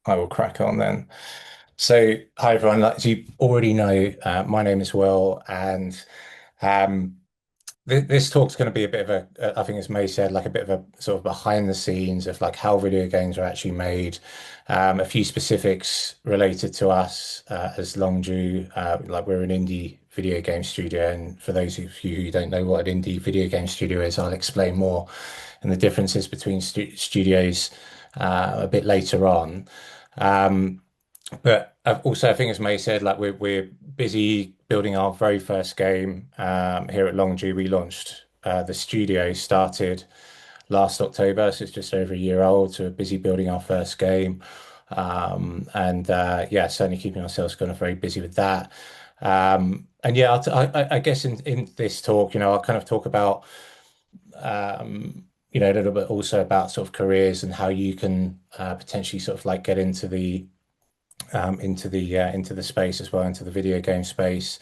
I will crack on then. So, hi everyone. Like as you already know, my name is Will, and um, this talk's going to be a bit of I think as May said, like a bit of a sort of behind the scenes of like how video games are actually made. A few specifics related to us as Longdue, like we're an indie video game studio, and for those of you who don't know what an indie video game studio is, I'll explain more and the differences between studios a bit later on. Um, but also, I think as May said, like we're busy building our very first game here at Longdew. We launched the studio started last October, so it's just over a year old. So we're busy building our first game, and yeah, certainly keeping ourselves kind of very busy with that. And yeah, I guess in this talk, I'll kind of talk about a little bit also about sort of careers and how you can potentially sort of like get into the space as well, into the video game space.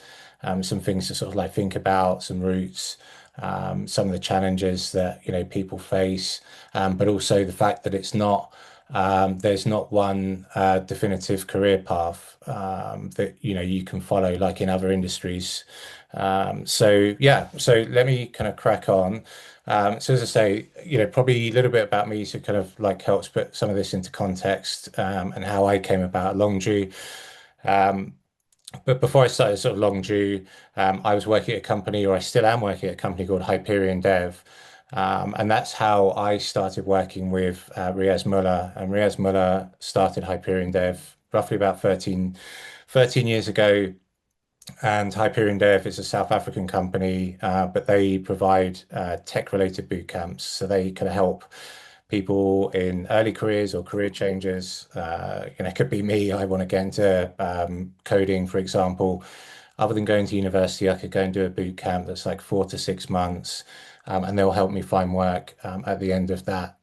Some things to sort of like think about, some routes, some of the challenges that people face, but also the fact that it's not there's not one definitive career path that you can follow like in other industries. So yeah, so let me kind of crack on. So as I say, probably a little bit about me to kind of like helps put some of this into context and how I came about Longdew. Um, but before I started sort of Longdew, I was working at a company, or I still am working at a company called Hyperion Dev. And that's how I started working with Riaz Muller. And Riaz Muller started Hyperion Dev roughly about 13 years ago. And Hyperion Dev is a South African company, but they provide tech-related boot camps. So they can help people in early careers or career changes. It could be me. I want to get into coding, for example. Other than going to university, I could go and do a boot camp that's like 4 to 6 months, and they'll help me find work at the end of that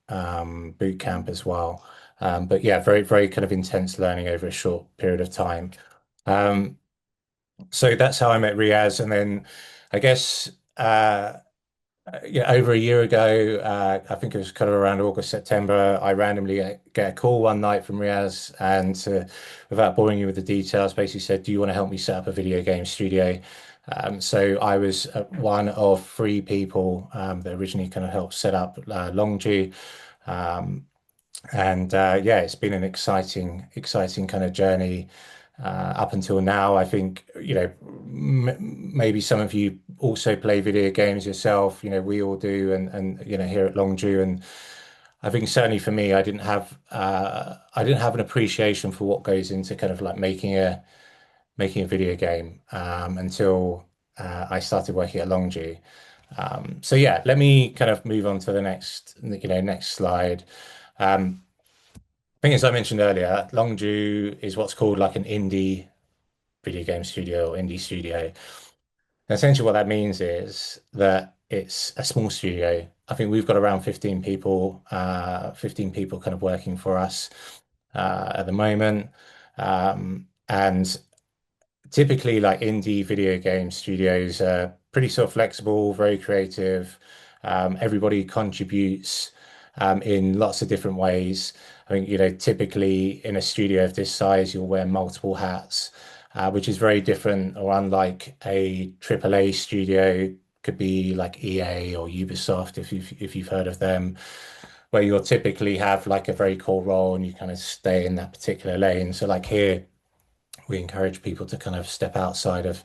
boot camp as well. But yeah, very, very kind of intense learning over a short period of time. Um, so that's how I met Riaz, and then I guess yeah, over a year ago, I think it was kind of around August, September, I randomly get a call one night from Riaz, and without boring you with the details, basically said, "Do you want to help me set up a video game studio?" So I was one of three people that originally kind of helped set up Longdew. Um, and yeah, it's been an exciting kind of journey up until now. I think, m maybe some of you also play video games yourself. We all do, and here at Longdew, and I think certainly for me, I didn't have an appreciation for what goes into kind of like making a video game until I started working at Longdew. So yeah, let me kind of move on to the next slide. Um, I think as I mentioned earlier, Longdew is what's called like an indie video game studio or indie studio. And essentially what that means is that it's a small studio. I think we've got around 15 people kind of working for us at the moment. And typically like indie video game studios are pretty sort of flexible, very creative. Everybody contributes in lots of different ways. I think, typically in a studio of this size, you'll wear multiple hats, which is very different or unlike a AAA studio, could be like EA or Ubisoft if you've heard of them, where you'll typically have like a very core role and you kind of stay in that particular lane. So like here, we encourage people to kind of step outside of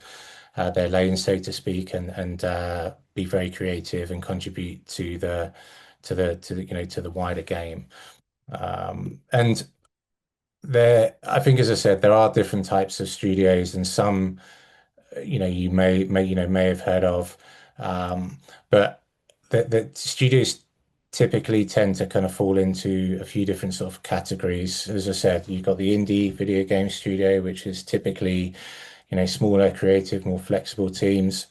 their lane, so to speak, and be very creative and contribute to the wider game. And I think, as I said, there are different types of studios, and some you may have heard of, um, but the studios typically tend to kind of fall into a few different sort of categories. As I said, you've got the indie video game studio, which is typically, smaller, creative, more flexible teams.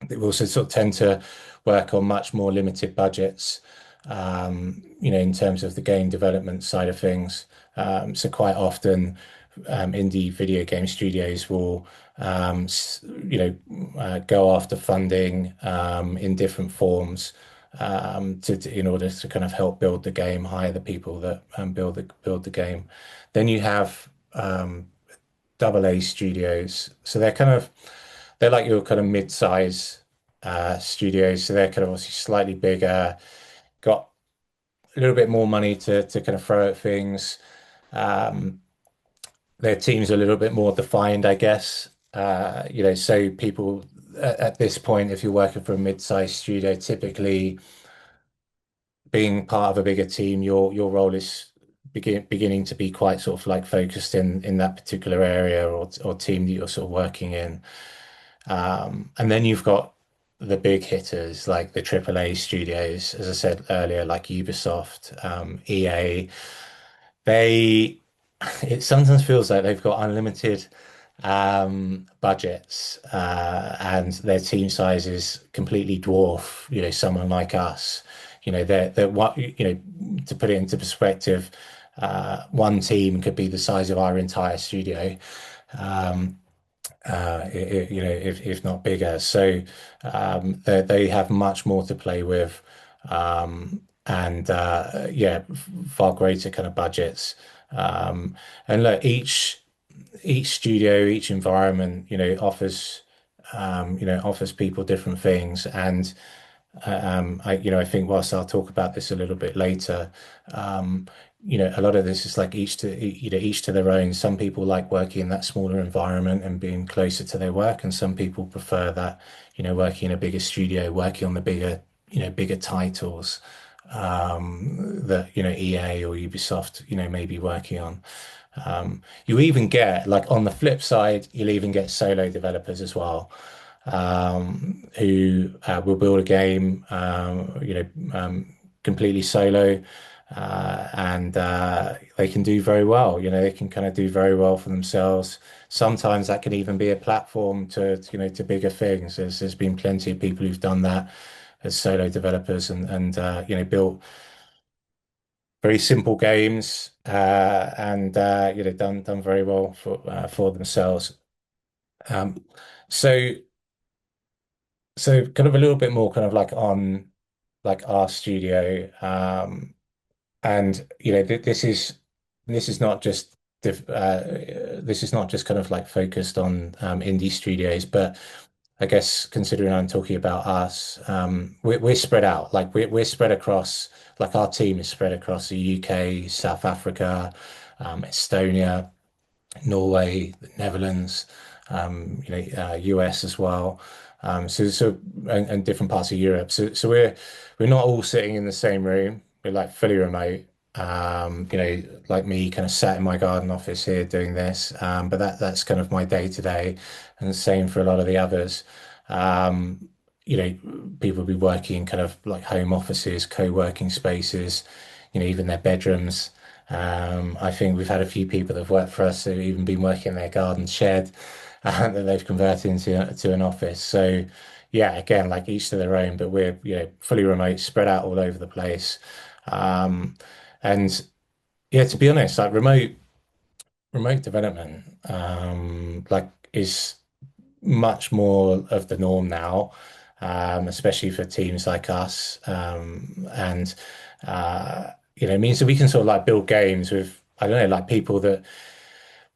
They also sort of tend to work on much more limited budgets, in terms of the game development side of things. So quite often, indie video game studios will, go after funding in different forms. in order to kind of help build the game, hire the people that build the game. Then you have AA studios. So they're like your kind of mid-size studios. So they're kind of obviously slightly bigger, got a little bit more money to kind of throw at things. Um, their teams are a little bit more defined, I guess. So people at this point, if you're working for a mid-sized studio, typically being part of a bigger team, your role is beginning to be quite sort of like focused in that particular area or team that you're sort of working in. And then you've got the big hitters like the AAA studios, as I said earlier, like Ubisoft, EA. They it sometimes feels like they've got unlimited budgets, and their team sizes completely dwarf, someone like us. They're what, to put it into perspective, one team could be the size of our entire studio. Um, if not bigger. So they have much more to play with, and yeah, far greater kind of budgets. And look, each studio, each environment, offers people different things. And I think whilst I'll talk about this a little bit later, um, a lot of this is like each to their own. Some people like working in that smaller environment and being closer to their work, and some people prefer that, working in a bigger studio, working on the bigger titles, that, EA or Ubisoft, may be working on. You even get, like, on the flip side, you'll even get solo developers as well, who will build a game, completely solo, and they can do very well. They can kind of do very well for themselves. Sometimes that can even be a platform to bigger things. There's been plenty of people who've done that as solo developers and built very simple games, and done very well for themselves. Um, so kind of a little bit more kind of like on like our studio, and this is not just this is not just kind of like focused on indie studios, but I guess considering I'm talking about us, we're spread out. Like we're spread across, like our team is spread across the UK, South Africa, Estonia, Norway, the Netherlands, US as well. And different parts of Europe. So we're not all sitting in the same room. We're like fully remote. Like me, kind of sat in my garden office here doing this. But that's kind of my day to day, and the same for a lot of the others. Um, People will be working in kind of like home offices, co-working spaces, even their bedrooms. I think we've had a few people that have worked for us who've even been working in their garden shed, that they've converted to an office. So yeah, again, like each to their own, but we're, fully remote, spread out all over the place. Um, and yeah, to be honest, like remote development, like is much more of the norm now, especially for teams like us. And it means that we can sort of like build games with, I don't know, like people that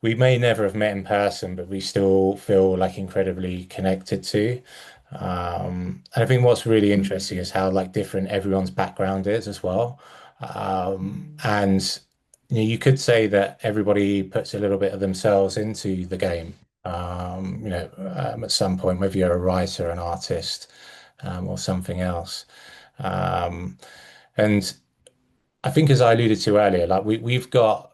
we may never have met in person, but we still feel like incredibly connected to. And I think what's really interesting is how like different everyone's background is as well. And you could say that everybody puts a little bit of themselves into the game. At some point, whether you're a writer, an artist, or something else. Um, and I think, as I alluded to earlier, like we've got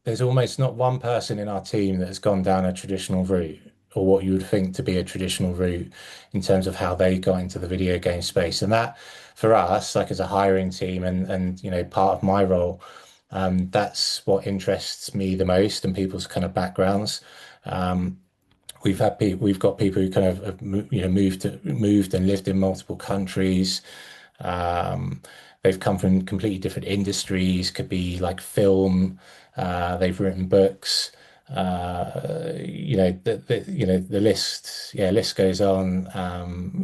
there's almost not one person in our team that has gone down a traditional route, or what you would think to be a traditional route, in terms of how they got into the video game space. And that, for us, like as a hiring team and part of my role, that's what interests me the most, and people's kind of backgrounds. Um, we've got people who kind of have, moved and lived in multiple countries. Um, they've come from completely different industries, could be like film, they've written books, the list goes on.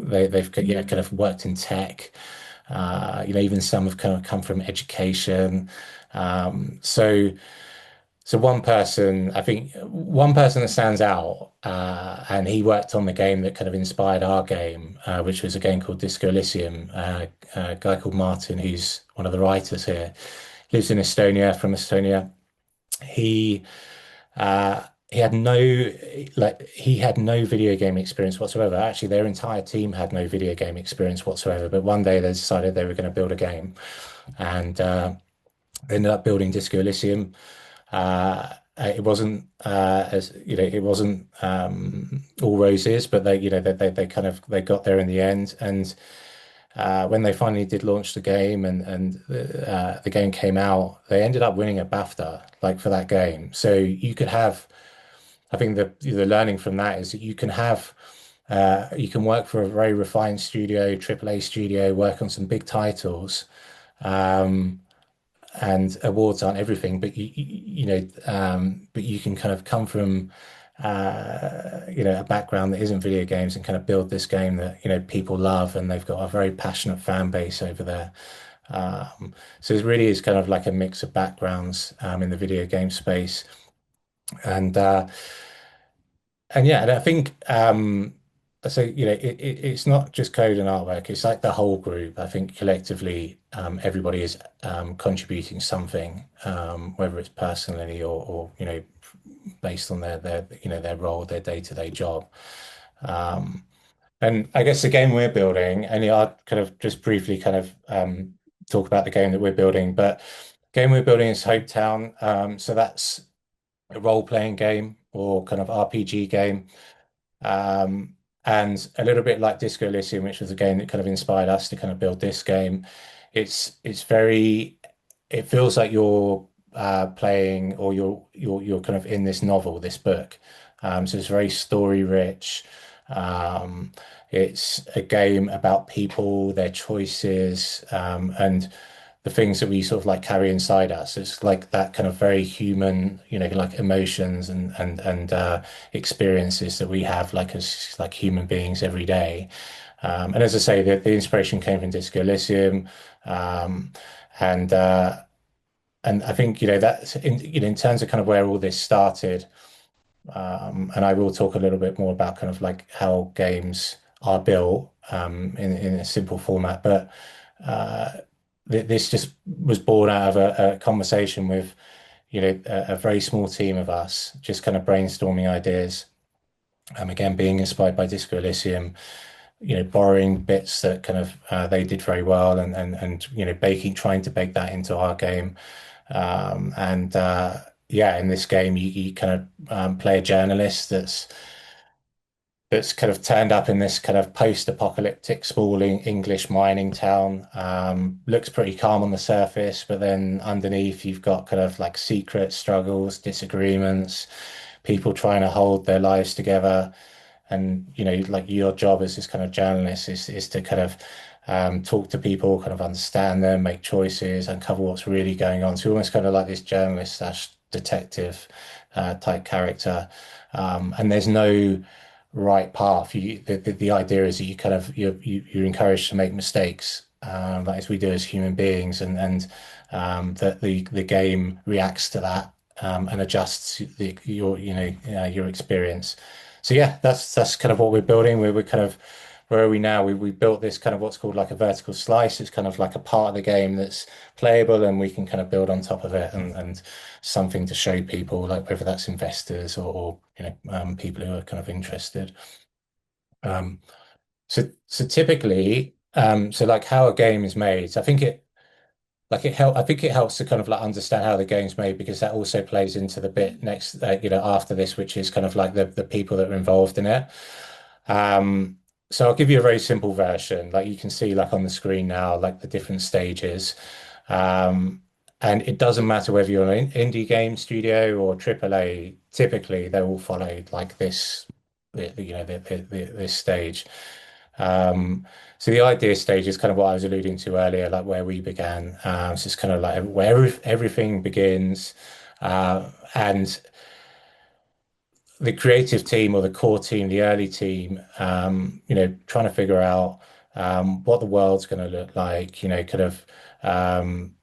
They've kind of worked in tech. Even some have kind of come from education. Um, so so I think one person that stands out, and he worked on the game that kind of inspired our game, which was a game called Disco Elysium. A guy called Martin, who's one of the writers here, lives in Estonia, from Estonia. He uh, he had no he had no video game experience whatsoever. Actually, their entire team had no video game experience whatsoever. But one day they decided they were going to build a game, and they ended up building Disco Elysium. It wasn't as it wasn't all roses, but they kind of they got there in the end. And when they finally did launch the game and the game came out, they ended up winning a BAFTA like for that game. So you could have, I think the learning from that is that you can work for a very refined studio, AAA studio, work on some big titles. Um, and awards aren't everything, but but you can kind of come from a background that isn't video games and kind of build this game that people love, and they've got a very passionate fan base over there. So it really is kind of like a mix of backgrounds in the video game space, and and I think so it's not just code and artwork, it's like the whole group. I think collectively everybody is contributing something, whether it's personally or based on their role, their day-to-day job. Um, and I guess the game we're building, and I'll kind of just briefly kind of talk about the game that we're building, but game we're building is Hometown. So that's a role-playing game or kind of RPG game. Um, and a little bit like Disco Elysium, which was a game that kind of inspired us to kind of build this game. It's very, it feels like you're playing, or you're kind of in this novel, this book. So it's very story rich. Um, it's a game about people, their choices, and the things that we sort of like carry inside us. It's like that kind of very human, like emotions and experiences that we have like as like human beings every day. And as I say, the inspiration came from Disco Elysium, um, and uh, and I think that's in terms of kind of where all this started. And I will talk a little bit more about kind of like how games are built in a simple format. But uh, this just was born out of a conversation with, a very small team of us, just kind of brainstorming ideas. Again, being inspired by Disco Elysium, borrowing bits that kind of they did very well, and baking, trying to bake that into our game. And Yeah, in this game, you kind of play a journalist that's kind of turned up in this kind of post-apocalyptic small English mining town. Looks pretty calm on the surface, but then underneath you've got kind of like secret struggles, disagreements, people trying to hold their lives together. And like your job as this kind of journalist is to kind of talk to people, kind of understand them, make choices, uncover what's really going on. So almost kind of like this journalist slash detective type character. And there's no right path. The idea is that you kind of you're encouraged to make mistakes, like as we do as human beings, and that the game reacts to that and adjusts your experience. So yeah, that's kind of what we're building. We're kind of where are we now? We built this kind of what's called like a vertical slice. It's kind of like a part of the game that's playable, and we can kind of build on top of it, and something to show people, like whether that's investors or people who are kind of interested. Um, so typically, so like how a game is made, I think I think it helps to kind of like understand how the game's made, because that also plays into the bit next, after this, which is kind of like the people that are involved in it. Um, so I'll give you a very simple version. Like you can see like on the screen now, like the different stages. Um, and it doesn't matter whether you're an indie game studio or AAA, typically they all follow like this, this stage. Um, so the idea stage is kind of what I was alluding to earlier, like where we began. So it's kind of like where everything begins. And the creative team or the core team, the early team, trying to figure out what the world's going to look like, um,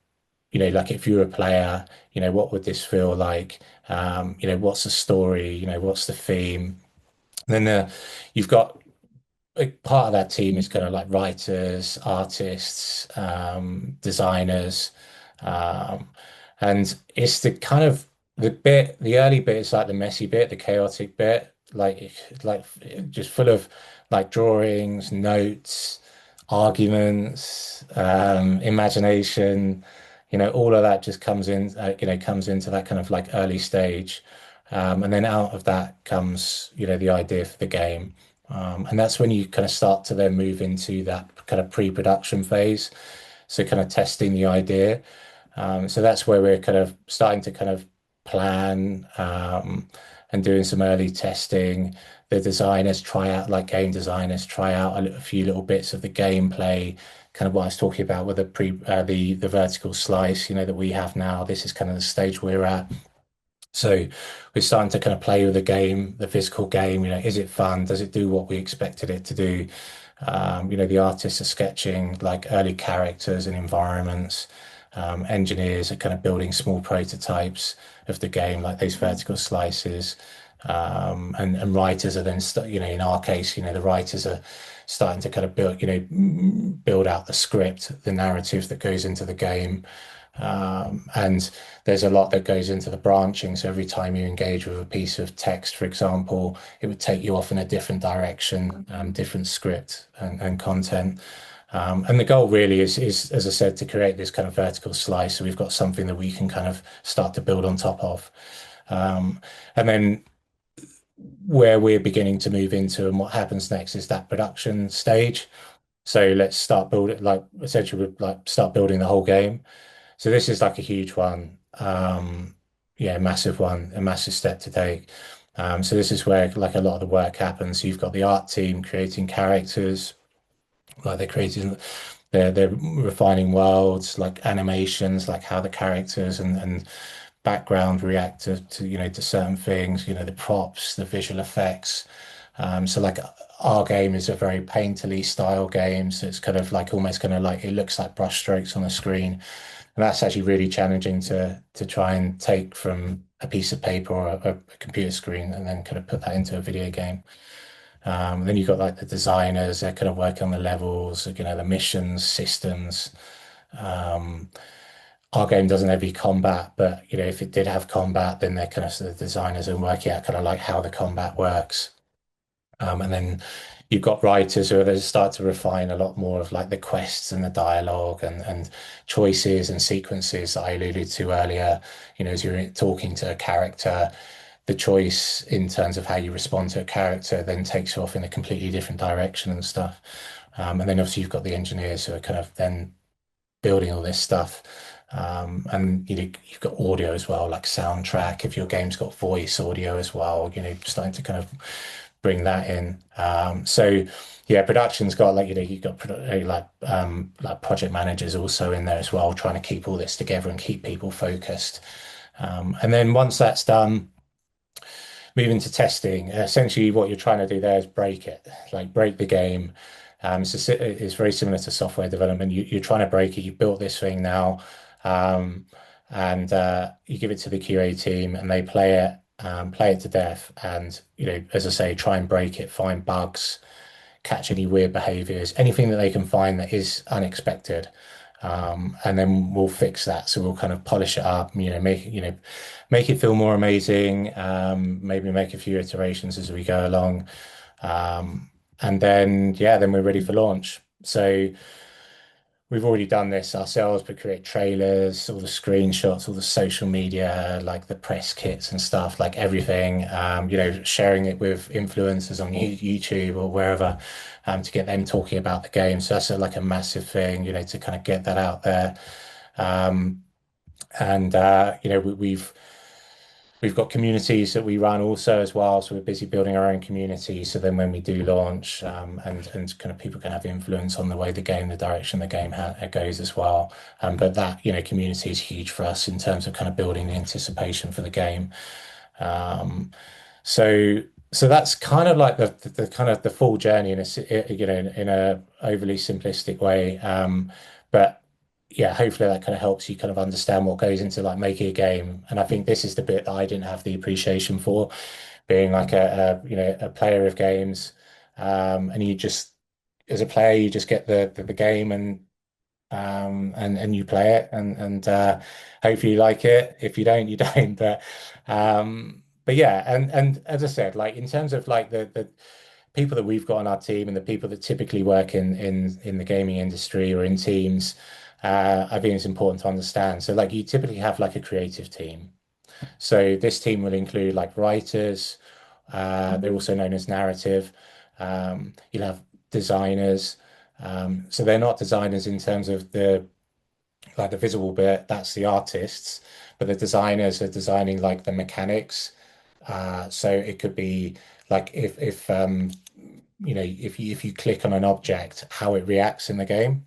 like if you're a player, what would this feel like? What's the story? What's the theme? And then you've got big part of that team is kind of like writers, artists, designers, um, and it's the kind of the early bit is like the messy bit, the chaotic bit, like just full of like drawings, notes, arguments, imagination. All of that just comes into that kind of like early stage. And then out of that comes, the idea for the game. And that's when you kind of start to then move into that kind of pre-production phase. So kind of testing the idea. So that's where we're kind of starting to kind of plan and doing some early testing. The designers try out, like game designers try out a few little bits of the gameplay, kind of what I was talking about with the vertical slice, that we have now. This is kind of the stage we're at. So we're starting to kind of play with the game, the physical game. Is it fun? Does it do what we expected it to do? The artists are sketching like early characters and environments. Engineers are kind of building small prototypes of the game, like these vertical slices. And writers are then, in our case, the writers are starting to kind of build out the script, the narrative that goes into the game. And there's a lot that goes into the branching. So every time you engage with a piece of text, for example, it would take you off in a different direction, different script and content. And the goal really is, as I said, to create this kind of vertical slice. So we've got something that we can kind of start to build on top of. And then where we're beginning to move into and what happens next is that production stage. So let's start building, like essentially, like start building the whole game. So this is like a huge one. Yeah, massive one, a massive step to take. So this is where like a lot of the work happens. So you've got the art team creating characters, like they're refining worlds, like animations, like how the characters and background react to certain things, the props, the visual effects. So like our game is a very painterly style game. So it's kind of like almost kind of like it looks like brushstrokes on the screen. And that's actually really challenging to try and take from a piece of paper or a computer screen and then kind of put that into a video game. Then you've got like the designers, they're kind of working on the levels, the missions, systems. Um, our game doesn't have any combat, but if it did have combat, then they're kind of the designers are working out kind of like how the combat works. And then you've got writers who are start to refine a lot more of like the quests and the dialogue and choices and sequences that I alluded to earlier. As you're talking to a character, the choice in terms of how you respond to a character then takes you off in a completely different direction and stuff. And then obviously you've got the engineers who are kind of then building all this stuff. And you've got audio as well, like soundtrack. If your game's got voice audio as well, starting to kind of bring that in. So yeah, production's got like you've got like project managers also in there as well, trying to keep all this together and keep people focused. And then once that's done, moving to testing. Essentially, what you're trying to do there is break it, like break the game. It's very similar to software development. You're trying to break it. You built this thing now, um, and you give it to the QA team, and they play it to death. And as I say, try and break it, find bugs, catch any weird behaviors, anything that they can find that is unexpected. And then we'll fix that. So we'll kind of polish it up, make it feel more amazing. Maybe make a few iterations as we go along. And then, yeah, then we're ready for launch. So we've already done this ourselves, but create trailers, all the screenshots, all the social media, like the press kits and stuff, like everything, sharing it with influencers on YouTube or wherever, to get them talking about the game. So that's like a massive thing, to kind of get that out there. Um, and we've got communities that we run also as well. So we're busy building our own community. So then when we do launch, and kind of people can have influence on the way the direction the game goes as well. But that, community is huge for us in terms of kind of building the anticipation for the game. Um, So so that's kind of like the kind of the full journey in you know in a overly simplistic way. But yeah, hopefully that kind of helps you kind of understand what goes into like making a game. And I think this is the bit that I didn't have the appreciation for, being like a you know a player of games. And you just as a player you just get the game and you play it and hopefully you like it. If you don't, you don't. But yeah, and as I said, like in terms of like the people that we've got on our team and the people that typically work in the gaming industry or in teams, I think it's important to understand. So like you typically have like a creative team. So this team will include like writers, they're also known as narrative. You'll have designers. So they're not designers in terms of the like the visible bit, that's the artists, but the designers are designing like the mechanics. So it could be like if you know if you click on an object, how it reacts in the game.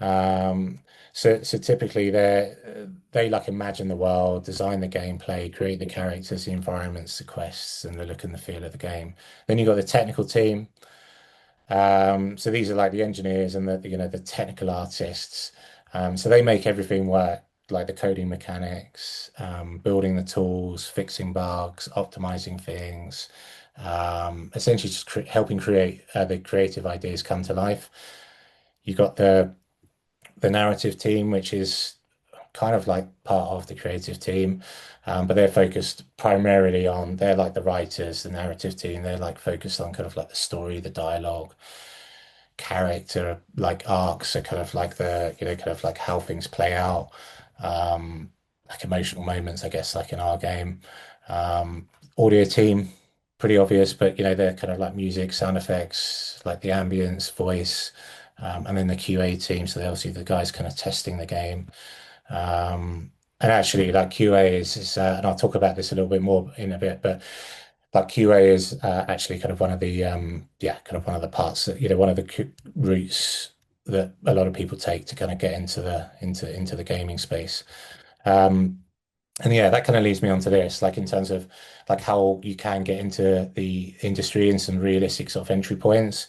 Um, so typically they like imagine the world, design the gameplay, create the characters, the environments, the quests, and the look and the feel of the game. Then you've got the technical team. So these are like the engineers and the you know the technical artists. So they make everything work, like the coding mechanics, building the tools, fixing bugs, optimizing things, essentially just cre helping create the creative ideas come to life. You got the narrative team, which is kind of like part of the creative team, but they're focused primarily on they're like the writers, the narrative team. They're like focused on kind of like the story, the dialogue character like arcs are kind of like the you know kind of like how things play out, um like emotional moments I guess like in our game. um Audio team, pretty obvious, but you know they're kind of like music, sound effects, like the ambience, voice. And then the QA team, so they're obviously the guys kind of testing the game. And actually, like QA is and I'll talk about this a little bit more in a bit, but like QA is actually kind of one of the yeah, kind of one of the parts that you know one of the routes that a lot of people take to kind of get into the gaming space. Um, and yeah, that kind of leads me on to this, like in terms of like how you can get into the industry and some realistic sort of entry points.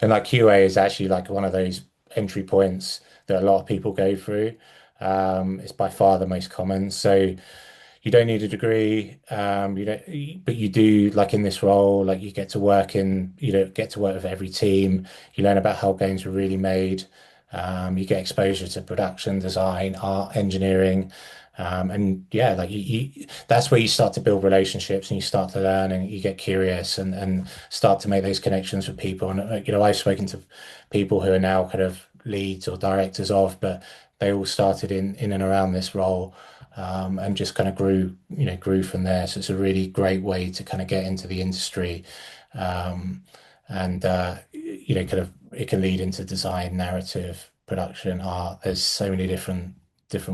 And like QA is actually like one of those entry points that a lot of people go through. It's by far the most common. So you don't need a degree, you don't, but you do like in this role, like you get to work in, you know, get to work with every team. You learn about how games were really made. You get exposure to production, design, art, engineering. And yeah, like that's where you start to build relationships and you start to learn and you get curious and start to make those connections with people. And you know, I've spoken to people who are now kind of leads or directors of, but they all started in and around this role, and just kind of grew, you know, grew from there. So it's a really great way to kind of get into the industry. Um, and you know, kind of it can lead into design, narrative, production, art. There's so many different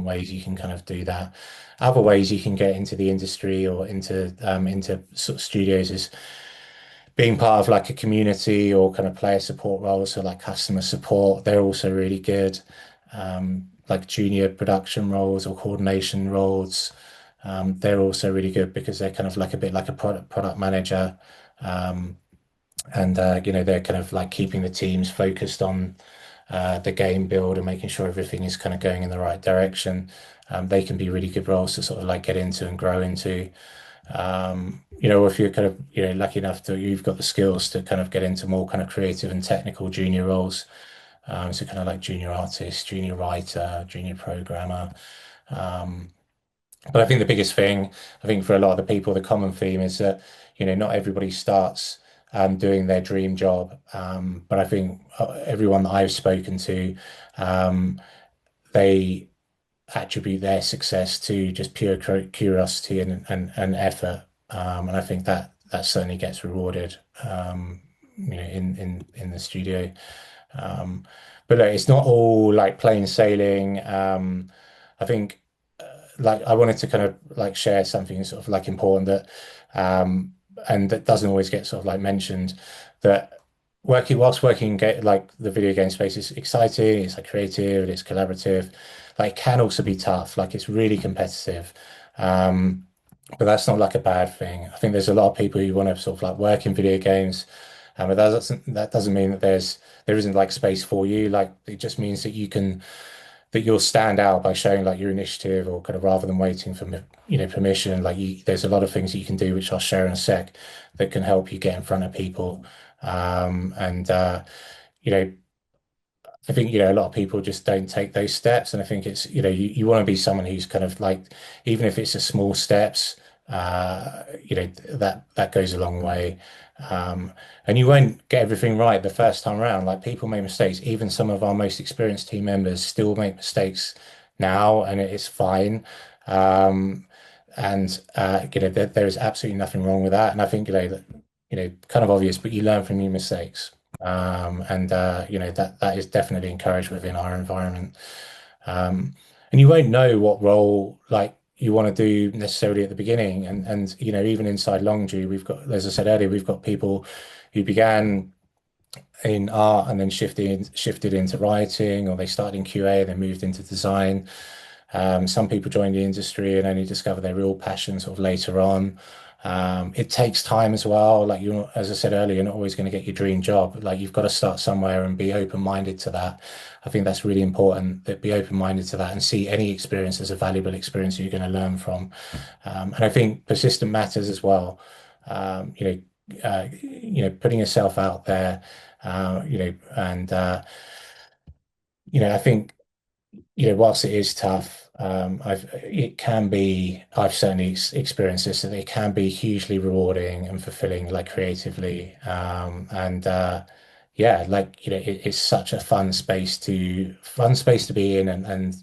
ways you can kind of do that. Other ways you can get into the industry or into sort of studios is being part of like a community or kind of player support roles, so like customer support, they're also really good. Like junior production roles or coordination roles, they're also really good because they're kind of like a bit like a product manager. Um, and you know, they're kind of like keeping the teams focused on the game build and making sure everything is kind of going in the right direction. They can be really good roles to sort of like get into and grow into. You know, if you're kind of, you know, lucky enough to, you've got the skills to kind of get into more kind of creative and technical junior roles. So kind of like junior artist, junior writer, junior programmer. Um, but I think the biggest thing, I think for a lot of the people, the common theme is that, you know, not everybody starts doing their dream job. But I think everyone that I've spoken to, they attribute their success to just pure curiosity and effort. And I think that that certainly gets rewarded, you know, in the studio. Um, but look, it's not all like plain sailing. I think like I wanted to kind of like share something sort of like important that and that doesn't always get sort of like mentioned, that whilst working in like the video game space is exciting, it's like creative, it's collaborative, like it can also be tough, like it's really competitive. Um, but that's not like a bad thing. I think there's a lot of people who want to sort of like work in video games, but that doesn't mean that there isn't like space for you. Like it just means that you'll stand out by showing like your initiative, or kind of rather than waiting for permission. Like there's a lot of things that you can do, which I'll share in a sec, that can help you get in front of people. And you know, I think, a lot of people just don't take those steps. And I think it's, you want to be someone who's kind of like, even if it's a small steps, that goes a long way. Um, and you won't get everything right the first time around. Like people make mistakes. Even some of our most experienced team members still make mistakes now, and it's fine. Um, and there is absolutely nothing wrong with that. And I think, kind of obvious, but you learn from your mistakes. And that is definitely encouraged within our environment. And you won't know what role like you want to do necessarily at the beginning. And even inside Longdue, we've got, as I said earlier, we've got people who began in art and then shifted into writing, or they started in QA and then moved into design. Some people join the industry and only discover their real passion sort of later on. It takes time as well. Like as I said earlier, you're not always going to get your dream job. Like you've got to start somewhere and be open-minded to that. I think that's really important, that be open-minded to that and see any experience as a valuable experience you're going to learn from. And I think persistent matters as well. Putting yourself out there, and I think whilst it is tough, I've certainly experienced this, that it can be hugely rewarding and fulfilling, like creatively. And yeah, like, it's such a fun space to be in, and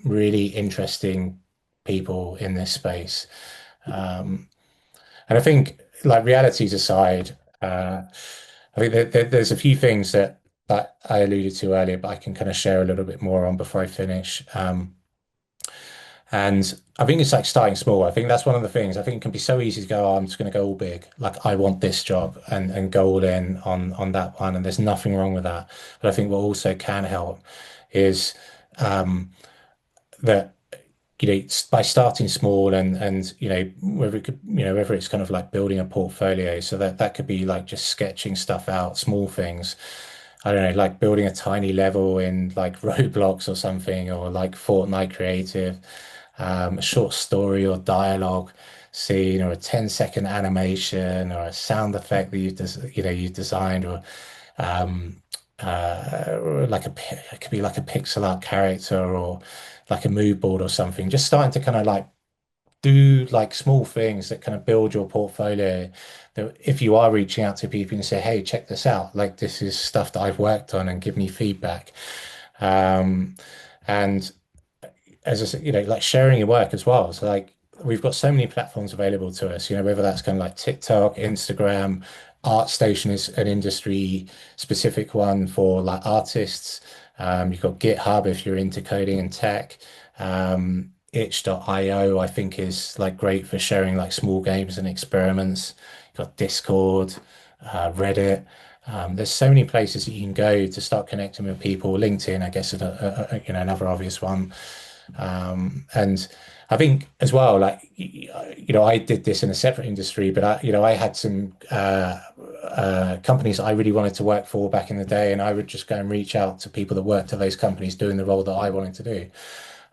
really interesting people in this space. Um, and I think, like, realities aside, I think there's a few things that I alluded to earlier, but I can kind of share a little bit more on before I finish. And I think it's like starting small. I think that's one of the things. I think it can be so easy to go, oh, I'm just going to go all big. Like I want this job, and go all in on that one. And there's nothing wrong with that. But I think what also can help is that by starting small, and whether it's kind of like building a portfolio, so that could be like just sketching stuff out, small things. I don't know, like building a tiny level in like Roblox or something, or like Fortnite creative, a short story or dialogue scene, or a 10-second animation, or a sound effect that you've designed, or um, or like it could be like a pixel art character, or like a mood board or something. Just starting to kind of like do like small things that kind of build your portfolio. That if you are reaching out to people and say, "Hey, check this out. Like this is stuff that I've worked on, and give me feedback." Um, and as I said, like sharing your work as well. So like we've got so many platforms available to us, whether that's kind of like TikTok, Instagram. ArtStation is an industry specific one for like artists. You've got GitHub if you're into coding and tech. Itch.io, I think, is like great for sharing like small games and experiments. You've got Discord, Reddit. There's so many places that you can go to start connecting with people. LinkedIn, I guess, is another obvious one. And I think as well, like, I did this in a separate industry, but I had some companies that I really wanted to work for back in the day, and I would just go and reach out to people that worked at those companies doing the role that I wanted to do.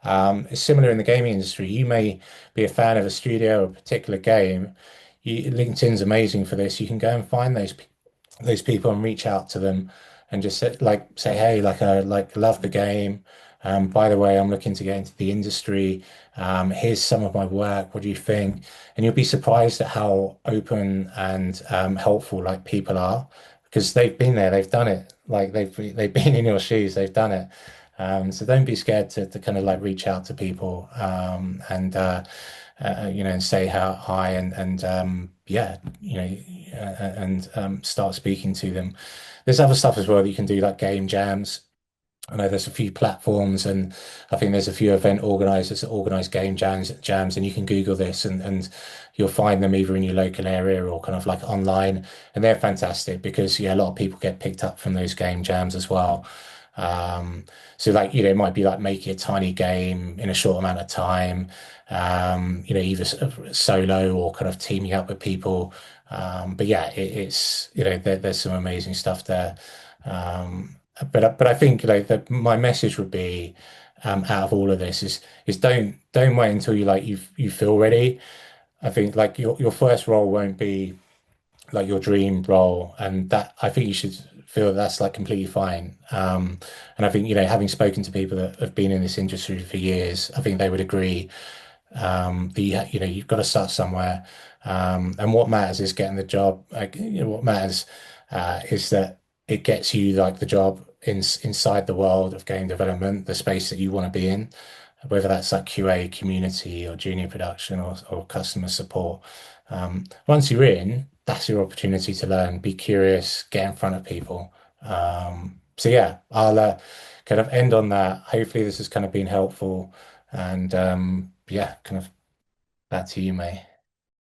It's similar in the gaming industry. You may be a fan of a studio or a particular game. LinkedIn's amazing for this. You can go and find those people and reach out to them, and just say, hey, like I like love the game. By the way, I'm looking to get into the industry. Here's some of my work. What do you think? And you'll be surprised at how open and helpful like people are, because they've been there, they've done it. Like they've been in your shoes, they've done it. So don't be scared to kind of like reach out to people, and say how hi, and yeah, and start speaking to them. There's other stuff as well that you can do, like game jams. I know there's a few platforms, and I think there's a few event organizers that organize game jams, and you can Google this, and you'll find them either in your local area or kind of like online, and they're fantastic because, yeah, a lot of people get picked up from those game jams as well. Um, so like, it might be like making a tiny game in a short amount of time, either solo or kind of teaming up with people. But yeah, it's, there's some amazing stuff there. But I think, my message would be, out of all of this is don't wait until you feel ready. I think like your first role won't be like your dream role, and that I think you should feel that's like completely fine. And I think, having spoken to people that have been in this industry for years, I think they would agree, you've got to start somewhere. And what matters is getting the job. Like, what matters is that it gets you like the job inside the world of game development, the space that you want to be in, whether that's like QA, community, or junior production, or customer support. Once you're in, that's your opportunity to learn, be curious, get in front of people. So yeah, I'll kind of end on that. Hopefully, this has kind of been helpful, and yeah, kind of back to you, mate.